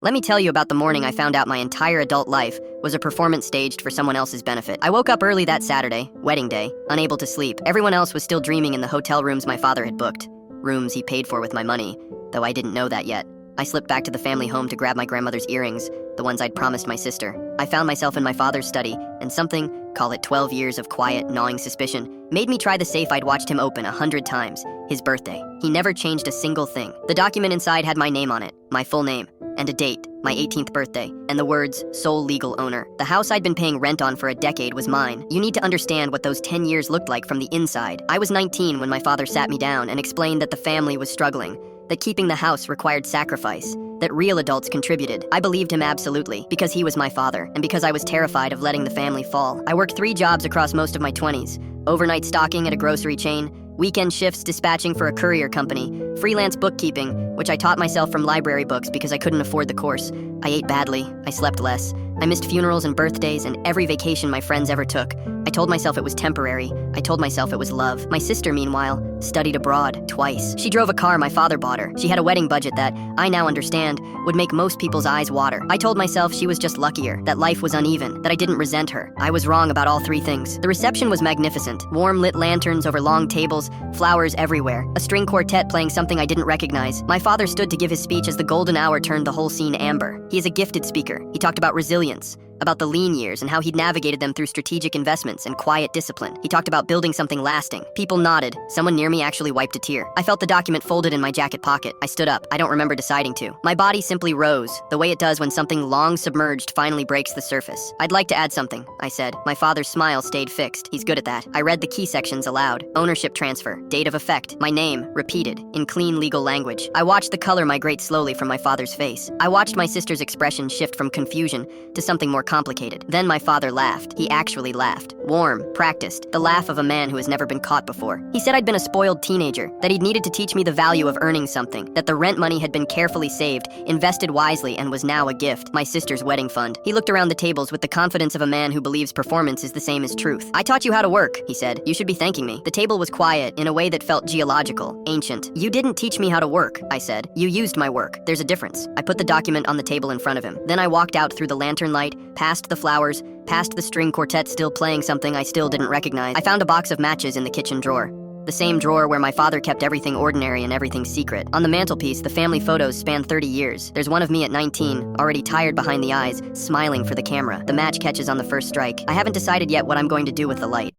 Let me tell you about the morning I found out my entire adult life was a performance staged for someone else's benefit. I woke up early that Saturday, wedding day, unable to sleep. Everyone else was still dreaming in the hotel rooms my father had booked. Rooms he paid for with my money, though I didn't know that yet. I slipped back to the family home to grab my grandmother's earrings, the ones I'd promised my sister. I found myself in my father's study, and something, call it 12 years of quiet, gnawing suspicion, made me try the safe I'd watched him open 100 times. His birthday. He never changed a single thing. The document inside had my name on it, my full name, and a date, my 18th birthday, and the words, sole legal owner. The house I'd been paying rent on for a decade was mine. You need to understand what those 10 years looked like from the inside. I was 19 when my father sat me down and explained that the family was struggling, that keeping the house required sacrifice, that real adults contributed. I believed him absolutely, because he was my father, and because I was terrified of letting the family fall. I worked 3 jobs across most of my 20s. Overnight stocking at a grocery chain, weekend shifts dispatching for a courier company, freelance bookkeeping, which I taught myself from library books because I couldn't afford the course. I ate badly, I slept less. I missed funerals and birthdays and every vacation my friends ever took. I told myself it was temporary. I told myself it was love. My sister, meanwhile, studied abroad twice. She drove a car my father bought her. She had a wedding budget that, I now understand, would make most people's eyes water. I told myself she was just luckier, that life was uneven, that I didn't resent her. I was wrong about all 3 things. The reception was magnificent. Warm lit lanterns over long tables, flowers everywhere, a string quartet playing something I didn't recognize. My father stood to give his speech as the golden hour turned the whole scene amber. He is a gifted speaker. He talked about resilience, about the lean years and how he'd navigated them through strategic investments and quiet discipline. He talked about building something lasting. People nodded. Someone near me actually wiped a tear. I felt the document folded in my jacket pocket. I stood up. I don't remember deciding to. My body simply rose, the way it does when something long submerged finally breaks the surface. I'd like to add something, I said. My father's smile stayed fixed. He's good at that. I read the key sections aloud. Ownership transfer, date of effect, my name, repeated, in clean legal language. I watched the color migrate slowly from my father's face. I watched my sister's expression shift from confusion to something more complicated. Then my father laughed. He actually laughed. Warm, practiced, the laugh of a man who has never been caught before. He said I'd been a spoiled teenager, that he'd needed to teach me the value of earning something, that the rent money had been carefully saved, invested wisely, and was now a gift, my sister's wedding fund. He looked around the tables with the confidence of a man who believes performance is the same as truth. I taught you how to work, he said. You should be thanking me. The table was quiet in a way that felt geological, ancient. You didn't teach me how to work, I said. You used my work. There's a difference. I put the document on the table in front of him. Then I walked out through the lantern light, past the flowers, past the string quartet still playing something I still didn't recognize. I found a box of matches in the kitchen drawer. The same drawer where my father kept everything ordinary and everything secret. On the mantelpiece, the family photos span 30 years. There's one of me at 19, already tired behind the eyes, smiling for the camera. The match catches on the first strike. I haven't decided yet what I'm going to do with the light.